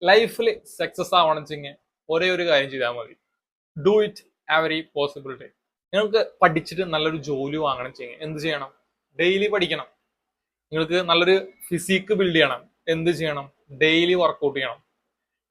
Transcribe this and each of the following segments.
ലൈഫിൽ സക്സസ് ആവണം വെച്ചെങ്കിൽ ഒരേ ഒരു കാര്യം ചെയ്താൽ മതി. Do it every possible day. നിങ്ങൾക്ക് പഠിച്ചിട്ട് നല്ലൊരു ജോലി വാങ്ങണം വെച്ചെങ്കിൽ എന്ത് ചെയ്യണം? ഡെയിലി പഠിക്കണം. നിങ്ങൾക്ക് നല്ലൊരു ഫിസിക്ക് ബിൽഡ് ചെയ്യണം, എന്ത് ചെയ്യണം? ഡെയിലി വർക്കൗട്ട് ചെയ്യണം.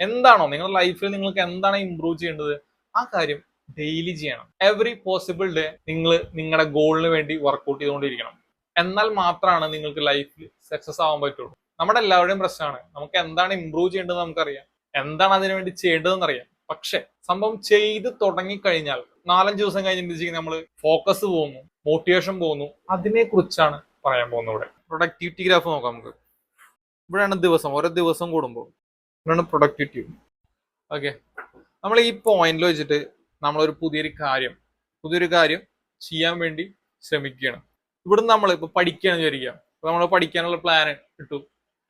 എന്താണോ നിങ്ങളുടെ ലൈഫിൽ നിങ്ങൾക്ക് എന്താണ് ഇമ്പ്രൂവ് ചെയ്യേണ്ടത്, ആ കാര്യം ഡെയിലി ചെയ്യണം. എവറി പോസിബിൾ ഡേ നിങ്ങൾ നിങ്ങളുടെ ഗോളിന് വേണ്ടി വർക്കൗട്ട് ചെയ്തുകൊണ്ടിരിക്കണം. എന്നാൽ മാത്രമാണ് നിങ്ങൾക്ക് ലൈഫിൽ സക്സസ് ആവാൻ പറ്റുള്ളൂ. നമ്മുടെ എല്ലാവരുടെയും പ്രശ്നമാണ്, നമുക്ക് എന്താണ് ഇമ്പ്രൂവ് ചെയ്യേണ്ടത് നമുക്കറിയാം, എന്താണ് അതിനു വേണ്ടി ചെയ്യേണ്ടതെന്ന് അറിയാം. പക്ഷെ സംഭവം ചെയ്ത് തുടങ്ങിക്കഴിഞ്ഞാൽ 4-5 ദിവസം കഴിഞ്ഞിട്ട് നമ്മൾ ഫോക്കസ് പോകുന്നു, മോട്ടിവേഷൻ പോകുന്നു. അതിനെ കുറിച്ചാണ് പറയാൻ പോകുന്നത്. ഇവിടെ പ്രൊഡക്ടിവിറ്റി ഗ്രാഫ് നോക്കാം നമുക്ക്. ഇവിടെയാണ് ദിവസം, ഓരോ ദിവസം കൂടുമ്പോൾ ഇവിടെയാണ് പ്രൊഡക്ടിവിറ്റി. ഓക്കെ, നമ്മൾ ഈ പോയിന്റിൽ വെച്ചിട്ട് നമ്മളൊരു പുതിയൊരു കാര്യം ചെയ്യാൻ വേണ്ടി ശ്രമിക്കുകയാണ്. ഇവിടുന്ന് നമ്മൾ ഇപ്പൊ പഠിക്കുകയാണെന്ന് വിചാരിക്കുക. നമ്മൾ പഠിക്കാനുള്ള പ്ലാൻ ഇട്ടു,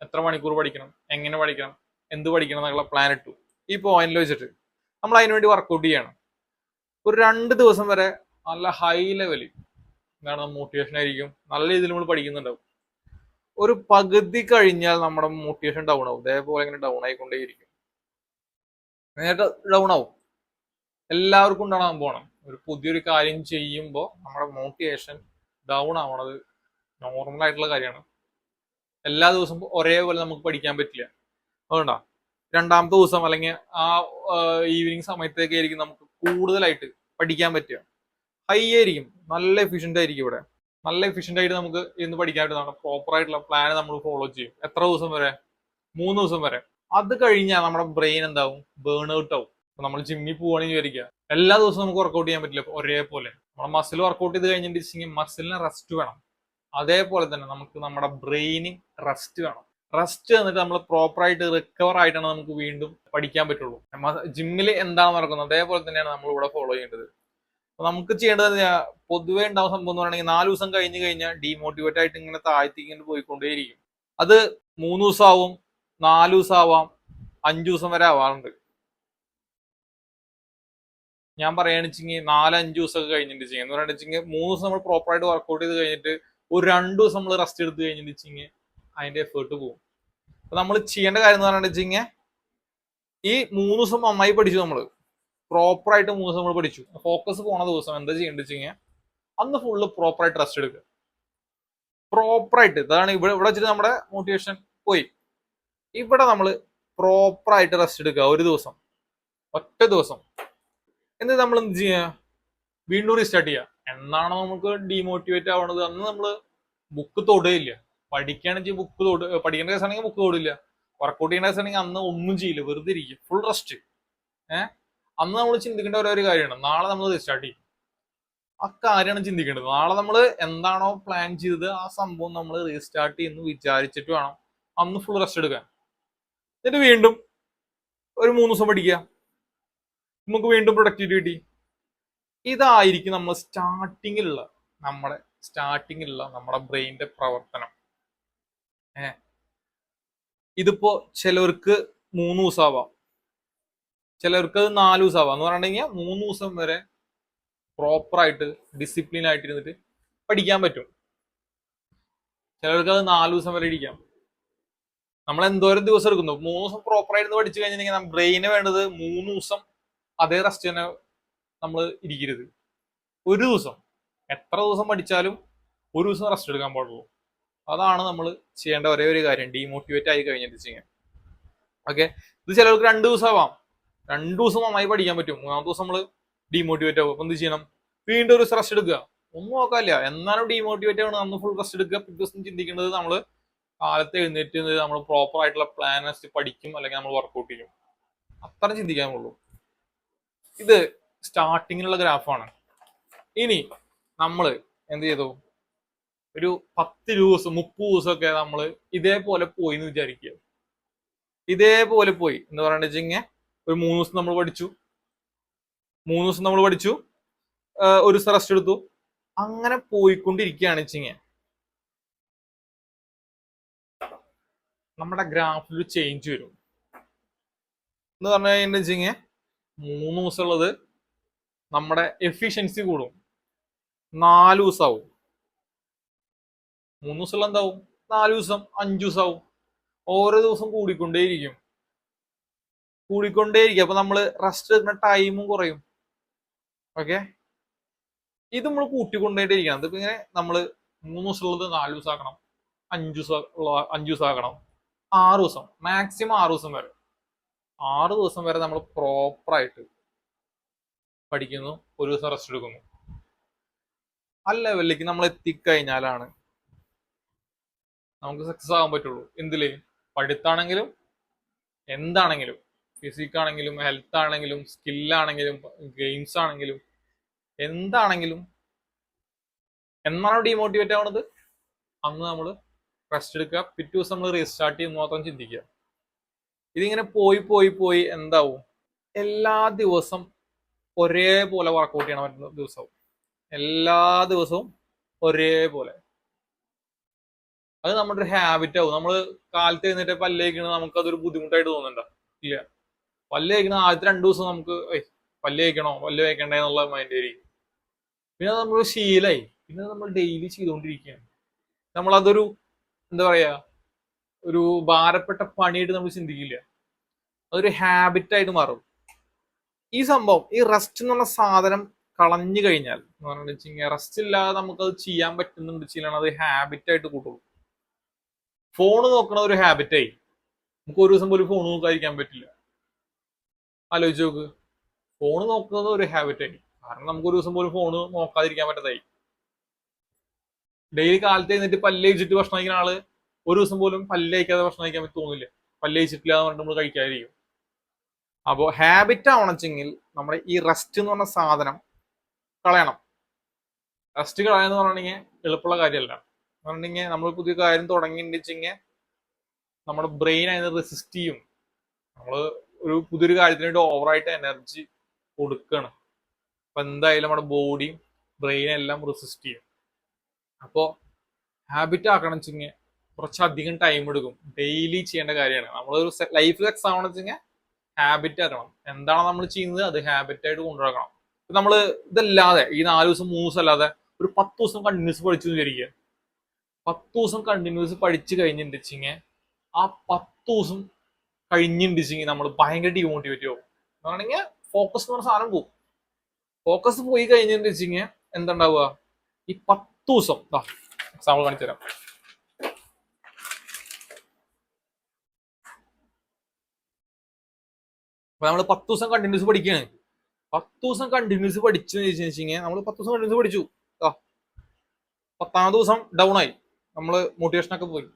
എത്ര മണിക്കൂർ പഠിക്കണം, എങ്ങനെ പഠിക്കണം, എന്ത് പഠിക്കണം എന്നുള്ള പ്ലാൻ ഇട്ടു. ഈ പോയിന്റിൽ വെച്ചിട്ട് നമ്മൾ അതിനുവേണ്ടി വർക്കൗട്ട് ചെയ്യണം. ഒരു 2 ദിവസം വരെ നല്ല ഹൈ ലെവലിൽ എന്താണ് മോട്ടിവേഷൻ ആയിരിക്കും, നല്ല രീതിയിൽ നമ്മൾ പഠിക്കുന്നുണ്ടാവും. ഒരു പകുതി കഴിഞ്ഞാൽ നമ്മുടെ മോട്ടിവേഷൻ ഡൗൺ ആവും. ഇതേപോലെ ഇങ്ങനെ ഡൗൺ ആയിക്കൊണ്ടേയിരിക്കും, നേരിട്ട് ഡൗൺ ആവും. എല്ലാവർക്കും ഉണ്ടാകാൻ പോകണം. ഒരു പുതിയൊരു കാര്യം ചെയ്യുമ്പോൾ നമ്മുടെ മോട്ടിവേഷൻ ഡൗൺ ആവണത് നോർമൽ ആയിട്ടുള്ള കാര്യമാണ്. എല്ലാ ദിവസവും ഒരേപോലെ നമുക്ക് പഠിക്കാൻ പറ്റില്ല. അതുകൊണ്ടാ 2ാമത്തെ ദിവസം അല്ലെങ്കിൽ ആ ഈവനിങ് സമയത്തേക്ക് ആയിരിക്കും നമുക്ക് കൂടുതലായിട്ട് പഠിക്കാൻ പറ്റുക. ഹൈ ആയിരിക്കും, നല്ല എഫിഷ്യന്റ് ആയിരിക്കും. ഇവിടെ നല്ല എഫിഷ്യന്റ് ആയിട്ട് നമുക്ക് ഇന്ന് പഠിക്കാൻ പറ്റുന്നതാണ്. പ്രോപ്പർ ആയിട്ടുള്ള പ്ലാൻ നമ്മൾ ഫോളോ ചെയ്യും. എത്ര ദിവസം വരെ? 3 ദിവസം വരെ. അത് കഴിഞ്ഞാൽ നമ്മുടെ ബ്രെയിൻ എന്താവും? ബേൺ ഔട്ട് ആവും. നമ്മൾ ജിമ്മിൽ പോവുകയാണെന്ന് വിചാരിക്കുക, എല്ലാ ദിവസവും നമുക്ക് വർക്കൗട്ട് ചെയ്യാൻ പറ്റില്ല ഒരേപോലെ. നമ്മുടെ മസിൽ വർക്കൗട്ട് ചെയ്ത് കഴിഞ്ഞിട്ടുണ്ടെങ്കിൽ മസിലിന് റെസ്റ്റ് വേണം. അതേപോലെ തന്നെ നമുക്ക് നമ്മുടെ ബ്രെയിനിന് റെസ്റ്റ് വേണം. റെസ്റ്റ് എന്നിട്ട് നമ്മൾ പ്രോപ്പർ ആയിട്ട് റിക്കവർ ആയിട്ടാണ് നമുക്ക് വീണ്ടും പഠിക്കാൻ പറ്റുള്ളൂ. ജിമ്മിൽ എന്താണ് നടക്കുന്നത് അതേപോലെ തന്നെയാണ് നമ്മൾ ഇവിടെ ഫോളോ ചെയ്യേണ്ടത്. നമുക്ക് ചെയ്യേണ്ടത് പൊതുവേ ഉണ്ടാവുന്ന സംഭവം എന്ന് പറയുകയാണെങ്കിൽ 4 ദിവസം കഴിഞ്ഞ് കഴിഞ്ഞാൽ ഡീമോട്ടിവേറ്റ് ആയിട്ട് ഇങ്ങനെ താഴ്ത്തി ഇങ്ങനെ പോയിക്കൊണ്ടേയിരിക്കും. അത് 3 ദിവസം ആവും, 4 ദിവസം ആവാം, 5 ദിവസം വരെ ആവാറുണ്ട്. ഞാൻ പറയുകയാണെന്നുവെച്ചെങ്കിൽ 4-5 ദിവസമൊക്കെ കഴിഞ്ഞിട്ട് എന്ന് പറയുകയാണെന്നുവെച്ചെങ്കിൽ 3 ദിവസം നമ്മൾ പ്രോപ്പർ ആയിട്ട് വർക്കൗട്ട് ചെയ്ത് കഴിഞ്ഞിട്ട് ഒരു 2 ദിവസം നമ്മൾ റെസ്റ്റ് എടുത്ത് കഴിഞ്ഞിട്ടുണ്ടെങ്കിൽ അതിന്റെ എഫേർട്ട് പോകും. അപ്പൊ നമ്മൾ ചെയ്യേണ്ട കാര്യം എന്ന് പറയുകയാണെന്നുവെച്ചെങ്കിൽ ഈ 3 ദിവസം നന്നായി പഠിച്ചു, നമ്മൾ പ്രോപ്പർ ആയിട്ട് 3 ദിവസം നമ്മൾ പഠിച്ചു. ഫോക്കസ് പോണ ദിവസം എന്താ ചെയ്യേണ്ടത് വെച്ചെങ്കിൽ അന്ന് ഫുള്ള് പ്രോപ്പർ ആയിട്ട് റെസ്റ്റ് എടുക്കുക. പ്രോപ്പർ ആയിട്ട് ഇതാണ് ഇവിടെ വെച്ചിട്ട് നമ്മുടെ മോട്ടിവേഷൻ പോയി. ഇവിടെ നമ്മൾ പ്രോപ്പർ ആയിട്ട് റെസ്റ്റ് എടുക്കുക. ഒരു ദിവസം, ഒറ്റ ദിവസം. എന്നിട്ട് നമ്മൾ എന്ത് ചെയ്യുക? വീണ്ടും റീസ്റ്റാർട്ട് ചെയ്യുക. എന്നാണോ നമുക്ക് ഡീമോട്ടിവേറ്റ് ആവണത് അന്ന് നമ്മൾ ബുക്ക് തൊടുകയില്ല. പഠിക്കുകയാണെങ്കിൽ പഠിക്കേണ്ട കേസാണെങ്കിൽ ബുക്ക് തൊടില്ല. വർക്കൗട്ട് ചെയ്യേണ്ട കേസാണെങ്കിൽ അന്ന് ഒന്നും ചെയ്യില്ല, വെറുതെ ഇരിക്കും, ഫുൾ റെസ്റ്റ്. അന്ന് നമ്മൾ ചിന്തിക്കേണ്ട ഒരു കാര്യമാണ്, നാളെ നമ്മൾ റീസ്റ്റാർട്ട് ചെയ്യും. ആ കാര്യമാണ് ചിന്തിക്കേണ്ടത്. നാളെ നമ്മൾ എന്താണോ പ്ലാൻ ചെയ്തത് ആ സംഭവം നമ്മൾ റീസ്റ്റാർട്ട് ചെയ്യുന്നു വിചാരിച്ചിട്ട് വേണം അന്ന് ഫുൾ റെസ്റ്റ് എടുക്കാൻ. എന്നിട്ട് വീണ്ടും ഒരു 3 ദിവസം പഠിക്കുക, നമുക്ക് വീണ്ടും പ്രൊഡക്ടിവിറ്റി കിട്ടി. ഇതായിരിക്കും നമ്മൾ സ്റ്റാർട്ടിങ്ങിലുള്ള നമ്മുടെ ബ്രെയിനിന്റെ പ്രവർത്തനം. ഇതിപ്പോ ചിലവർക്ക് 3 ദിവസം ആവാം, ചിലവർക്ക് അത് 4 ദിവസം ആവാം. എന്ന് പറഞ്ഞിട്ടുണ്ടെങ്കിൽ 3 ദിവസം വരെ പ്രോപ്പർ ആയിട്ട് ഡിസിപ്ലിൻ ആയിട്ട് ഇരുന്നിട്ട് പഠിക്കാൻ പറ്റും. ചിലവർക്ക് അത് 4 ദിവസം വരെ ഇരിക്കാം. നമ്മൾ എന്തോരം ദിവസം എടുക്കുന്നു? 3 ദിവസം പ്രോപ്പർ ആയിട്ട് പഠിച്ചു കഴിഞ്ഞിട്ടുണ്ടെങ്കിൽ ബ്രെയിന് വേണ്ടത് 3 ദിവസം അതേ റെസ്റ്റ് തന്നെ നമ്മൾ ഇരിക്കരുത്. ഒരു ദിവസം, എത്ര ദിവസം പഠിച്ചാലും ഒരു ദിവസം റെസ്റ്റ് എടുക്കാൻ പാടുള്ളൂ. അതാണ് നമ്മൾ ചെയ്യേണ്ട ഒരേ ഒരു കാര്യം, ഡീമോട്ടിവേറ്റ് ആയി കഴിഞ്ഞിട്ട് ചെയ്യാൻ. ഓക്കെ, ഇത് ചിലർക്ക് 2 ദിവസം ആവാം. 2 ദിവസം നന്നായി പഠിക്കാൻ പറ്റും, 3-ാമത്തെ ദിവസം നമ്മൾ ഡീമോട്ടിവേറ്റ് ആവും. അപ്പൊ എന്ത് ചെയ്യണം? വീണ്ടും ഒരു റെസ്റ്റ് എടുക്കുക. ഒന്നും നോക്കാനില്ല, എന്നാലും ഡീമോട്ടിവേറ്റ് ആവണം, അന്ന് ഫുൾ റെസ്റ്റ് എടുക്കുക. പിറ്റേ ദിവസം ചിന്തിക്കേണ്ടത് നമ്മൾ കാലത്ത് എഴുന്നേറ്റ് നമ്മൾ പ്രോപ്പർ ആയിട്ടുള്ള പ്ലാൻ അനുസരിച്ച് പഠിക്കും, അല്ലെങ്കിൽ നമ്മൾ വർക്കൗട്ട് ചെയ്യും. അത്ര ചിന്തിക്കാനുള്ളൂ. ഇത് സ്റ്റാർട്ടിങ്ങിലുള്ള ഗ്രാഫാണ്. ഇനി നമ്മൾ എന്ത് ചെയ്തു? ഒരു 10 ദിവസം 30 ദിവസമൊക്കെ നമ്മൾ ഇതേപോലെ പോയി എന്ന് വിചാരിക്കുക. ഇതേപോലെ പോയി എന്ന് പറയുകയാണെന്നുവെച്ചെങ്കിൽ ഒരു 3 ദിവസം നമ്മൾ പഠിച്ചു, ഒരു ദിവസം റെസ്റ്റ് എടുത്തു, അങ്ങനെ പോയിക്കൊണ്ടിരിക്കുകയാണ് വെച്ചെങ്കിൽ നമ്മുടെ ഗ്രാഫിൽ ചേഞ്ച് വരും. എന്ന് പറഞ്ഞു കഴിഞ്ഞിട്ടുണ്ടെങ്കിൽ 3 ദിവസം ഉള്ളത് നമ്മുടെ എഫിഷ്യൻസി കൂടും, 4 ദിവസം ആവും. 3 ദിവസം എന്താവും? 4 ദിവസം, 5 ദിവസം ആവും. ഓരോ ദിവസം കൂടിക്കൊണ്ടേയിരിക്കും. കൂടിക്കൊണ്ടേയിരിക്കും. അപ്പൊ നമ്മള് റെസ്റ്റ് എടുക്കുന്ന ടൈമും കുറയും. ഓക്കെ, ഇത് നമ്മൾ കൂട്ടിക്കൊണ്ടേയിരിക്കണം. അതിപ്പോ ഇങ്ങനെ നമ്മള് 3 ദിവസം ഉള്ളത് 4 ദിവസം ആക്കണം, 5 ദിവസം ആക്കണം, 6 ദിവസം, മാക്സിമം 6 ദിവസം വരെ. 6 ദിവസം വരെ നമ്മൾ പ്രോപ്പറായിട്ട് പഠിക്കുന്നു, ഒരു ദിവസം റെസ്റ്റ് എടുക്കുന്നു. ആ ലെവലിലേക്ക് നമ്മൾ എത്തിക്കഴിഞ്ഞാലാണ് നമുക്ക് സക്സസ് ആകാൻ പറ്റുള്ളൂ. എന്തില്? പഠിത്താണെങ്കിലും എന്താണെങ്കിലും, ഫിസിക്സ് ആണെങ്കിലും ഹെൽത്ത് ആണെങ്കിലും സ്കില്ലാണെങ്കിലും ഗെയിംസ് ആണെങ്കിലും എന്താണെങ്കിലും. എന്നാണോ ഡീമോട്ടിവേറ്റ് ആവുന്നത്? അന്ന് നമ്മൾ റെസ്റ്റ് എടുക്കുക, പിറ്റേ ദിവസം നമ്മൾ റീസ്റ്റാർട്ട് ചെയ്യുന്ന മാത്രം ചിന്തിക്കുക. ഇതിങ്ങനെ പോയി പോയി പോയി എന്താവും? എല്ലാ ദിവസം ഒരേപോലെ വർക്കൗട്ട് ചെയ്യണം പറ്റുന്ന ദിവസവും, എല്ലാ ദിവസവും ഒരേപോലെ. അത് നമ്മുടെ ഒരു ഹാബിറ്റ് ആവും. നമ്മൾ കാലത്ത് എഴുന്നേറ്റ് പല്ല് തേക്കുന്നത് നമുക്കതൊരു ബുദ്ധിമുട്ടായിട്ട് തോന്നുന്നുണ്ടോ? ഇല്ല. പല്ല് തേക്കുന്ന ആദ്യത്തെ 2 ദിവസം നമുക്ക് പല്ല് തേക്കണോ പല്ല് തേക്കണ്ടേ എന്നുള്ള മൈൻഡ് ആയിരിക്കും. പിന്നെ നമ്മൾ ശീലായി, പിന്നെ നമ്മൾ ഡെയിലി ചെയ്തുകൊണ്ടിരിക്കുകയാണ്. നമ്മളതൊരു എന്താ പറയാ, ഒരു ഭാരപ്പെട്ട പണിയായിട്ട് നമ്മൾ ചിന്തിക്കില്ല, അതൊരു ഹാബിറ്റ് ആയിട്ട് മാറും. ഈ സംഭവം, ഈ റെസ്റ്റ് എന്ന് പറഞ്ഞ സാധനം കളഞ്ഞു കഴിഞ്ഞാൽ എന്ന് പറഞ്ഞിട്ടുണ്ടെങ്കിൽ, റെസ്റ്റ് ഇല്ലാതെ നമുക്കത് ചെയ്യാൻ പറ്റുന്നുണ്ട് ചെയ്യണം, അത് ഹാബിറ്റ് ആയിട്ട് കൂട്ടുള്ളൂ. ഫോൺ നോക്കണ ഒരു ഹാബിറ്റായി. നമുക്ക് ഒരു ദിവസം പോലും ഫോൺ നോക്കാതിരിക്കാൻ പറ്റില്ല. ആലോചിച്ച് നോക്ക്, ഫോൺ നോക്കുന്നത് ഒരു ഹാബിറ്റായി. കാരണം നമുക്ക് ഒരു ദിവസം പോലും ഫോൺ നോക്കാതിരിക്കാൻ പറ്റത്തായി. ഡെയിലി കാലത്ത് എന്നിട്ട് പല്ല് കഴിച്ചിട്ട് ഭക്ഷണം കഴിക്കുന്ന ആള് ഒരു ദിവസം പോലും പല്ല് കഴിക്കാതെ ഭക്ഷണം കഴിക്കാൻ പറ്റി തോന്നില്ല. പല്ല് കഴിച്ചിട്ടില്ല എന്ന് പറഞ്ഞിട്ട് നമ്മൾ കഴിക്കാതിരിക്കും. അപ്പോൾ ഹാബിറ്റ് ആവണമെങ്കിൽ നമ്മുടെ ഈ റെസ്റ്റ് എന്ന് പറഞ്ഞ സാധനം കളയണം. റെസ്റ്റ് കളയാന്ന് പറഞ്ഞിട്ടുണ്ടെങ്കിൽ എളുപ്പമുള്ള കാര്യമല്ല. എന്ന് പറഞ്ഞിട്ടുണ്ടെങ്കിൽ നമ്മൾ പുതിയ കാര്യം തുടങ്ങിയിട്ടുണ്ടെങ്കിൽ നമ്മുടെ ബ്രെയിൻ അതിന് റെസിസ്റ്റ് ചെയ്യും. നമ്മൾ ഒരു പുതിയൊരു കാര്യത്തിന് വേണ്ടി ഓവറായിട്ട് എനർജി കൊടുക്കുകയാണ്. അപ്പൊ എന്തായാലും നമ്മുടെ ബോഡിയും ബ്രെയിനും എല്ലാം റെസിസ്റ്റ് ചെയ്യും. അപ്പോൾ ഹാബിറ്റ് ആക്കണം വെച്ചെങ്കിൽ കുറച്ചധികം ടൈം എടുക്കും. ഡെയിലി ചെയ്യേണ്ട കാര്യമാണ്. നമ്മളൊരു ലൈഫിൽ എക്സാം ആണെന്ന് വെച്ചെങ്കിൽ ഹാബിറ്റ് ആക്കണം. എന്താണ് നമ്മൾ ചെയ്യുന്നത് അത് ഹാബിറ്റ് ആയിട്ട് കൊണ്ടുനടക്കണം. നമ്മൾ ഇതല്ലാതെ ഈ 4 ദിവസം 3 ദിവസം അല്ലാതെ ഒരു 10 ദിവസം കണ്ടിന്യൂസ് പഠിച്ചു വിചാരിക്കുക. 10 ദിവസം കണ്ടിന്യൂസ് പഠിച്ചു കഴിഞ്ഞിട്ടുണ്ടെങ്കിൽ ആ 10 ദിവസം കഴിഞ്ഞിട്ടുണ്ടെങ്കിൽ നമ്മൾ ഭയങ്കര ഡിമോട്ടിവേറ്റ് ആവും. എന്ന് പറഞ്ഞെങ്കിൽ ഫോക്കസ് എന്ന് പറഞ്ഞ സാധനം പോകും. ഫോക്കസ് പോയി കഴിഞ്ഞിട്ടുണ്ടെങ്കിൽ എന്തുണ്ടാവുക? ഈ 10 ദിവസം എക്സാമ്പിൾ കാണിച്ചു തരാം. അപ്പൊ നമ്മൾ 10 ദിവസം കണ്ടിന്യൂസ് പഠിക്കുകയാണ്. 10 ദിവസം കണ്ടിന്യൂസ് പഠിച്ചു വെച്ചാൽ നമ്മൾ 10 ദിവസം കണ്ടിന്യൂസ് പഠിച്ചു. 10ാമത്തെ ദിവസം ഡൗൺ ആയി, നമ്മള് മോട്ടിവേഷനൊക്കെ പോയി.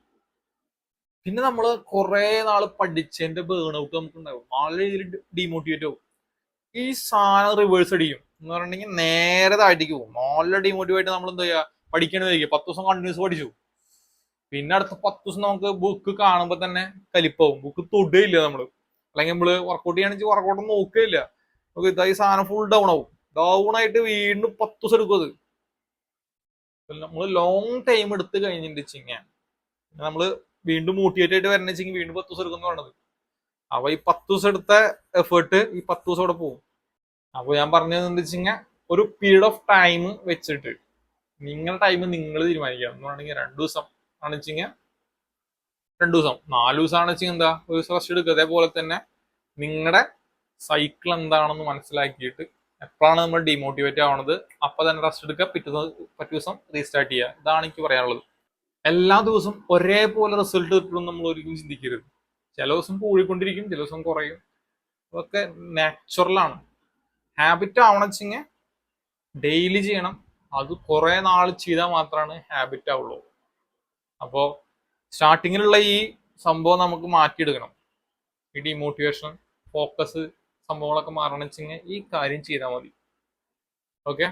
പിന്നെ നമ്മൾ കുറെ നാള് പഠിച്ചതിന്റെ ബേൺ ഔട്ട് നമുക്ക് ഉണ്ടാവും. നല്ല രീതിയിൽ ഡിമോട്ടിവേറ്റ് ആവും. ഈ സാധനം റിവേഴ്സ് അടിക്കും. എന്ന് പറഞ്ഞിട്ടുണ്ടെങ്കിൽ നേരെ താഴ്ത്തിക്ക് പോകും. നല്ല ഡിമോട്ടിവേറ്റ് നമ്മൾ എന്താ ചെയ്യുക? പഠിക്കണമായിരിക്കും. 10 ദിവസം കണ്ടിന്യൂസ് പഠിച്ചു. പിന്നെ അടുത്ത 10 ദിവസം നമുക്ക് ബുക്ക് കാണുമ്പോൾ തന്നെ കലിപ്പാവും. ബുക്ക് തൊടുകയില്ല നമ്മള്. അല്ലെങ്കിൽ നമ്മള് വർക്കൗട്ട് ചെയ്യണമെങ്കിൽ വർക്കൗട്ട് നോക്കുകയില്ല. നമുക്ക് ഇതായി സാധനം ഫുൾ ഡൗൺ ആവും. ഡൗൺ ആയിട്ട് വീണ്ടും 10 ദിവസം എടുക്കും. അത് നമ്മൾ ലോങ് ടൈം എടുത്ത് കഴിഞ്ഞിട്ടുണ്ടെങ്കിൽ നമ്മള് വീണ്ടും മോട്ടിവേറ്റ് ആയിട്ട് വരണമെങ്കിൽ വീണ്ടും 10 ദിവസം എടുക്കുന്ന പറഞ്ഞത്. അപ്പൊ ഈ 10 ദിവസം എടുത്ത എഫേർട്ട് ഈ 10 ദിവസം അവിടെ പോകും. അപ്പൊ ഞാൻ പറഞ്ഞതെന്ന് വെച്ചാൽ ഒരു പീരീഡ് ഓഫ് ടൈം വെച്ചിട്ട് നിങ്ങളുടെ ടൈം നിങ്ങൾ തീരുമാനിക്കുക. എന്ന് പറഞ്ഞെങ്കിൽ 2 ദിവസം ആണെന്ന് വെച്ചെങ്കിൽ 2 ദിവസം, 4 ദിവസം ആണെന്ന് വെച്ചെങ്കിൽ എന്താ ഒരു ദിവസം റെസ്റ്റ് എടുക്കുക. അതേപോലെ തന്നെ നിങ്ങളുടെ സൈക്കിൾ എന്താണെന്ന് മനസ്സിലാക്കിയിട്ട് എപ്പോഴാണ് നമ്മൾ ഡിമോട്ടിവേറ്റ് ആവണത് അപ്പൊ തന്നെ റെസ്റ്റ് എടുക്കുക. പിറ്റേ ദിവസം റീസ്റ്റാർട്ട് ചെയ്യുക. ഇതാണ് എനിക്ക് പറയാനുള്ളത്. എല്ലാ ദിവസവും ഒരേപോലെ റിസൾട്ട് കിട്ടും നമ്മൾ ഒരിക്കലും ചിന്തിക്കരുത്. ചില ദിവസം കൂടിക്കൊണ്ടിരിക്കും, ചില ദിവസം കുറയും. അതൊക്കെ നാച്ചുറലാണ്. ഹാബിറ്റ് ആവണം വെച്ചെങ്കിൽ ഡെയിലി ചെയ്യണം. അത് കുറെ നാൾ ചെയ്താൽ മാത്രമാണ് ഹാബിറ്റ് ആവുള്ളൂ. അപ്പോ സ്റ്റാർട്ടിങ്ങിലുള്ള ഈ സംഭവം നമുക്ക് മാറ്റിയെടുക്കണം. ഈ ഡിമോട്ടിവേഷൻ, ഫോക്കസ് സംഭവങ്ങളൊക്കെ മാറണം വെച്ചെങ്കിൽ ഈ കാര്യം ചെയ്താൽ മതി. ഓക്കെ.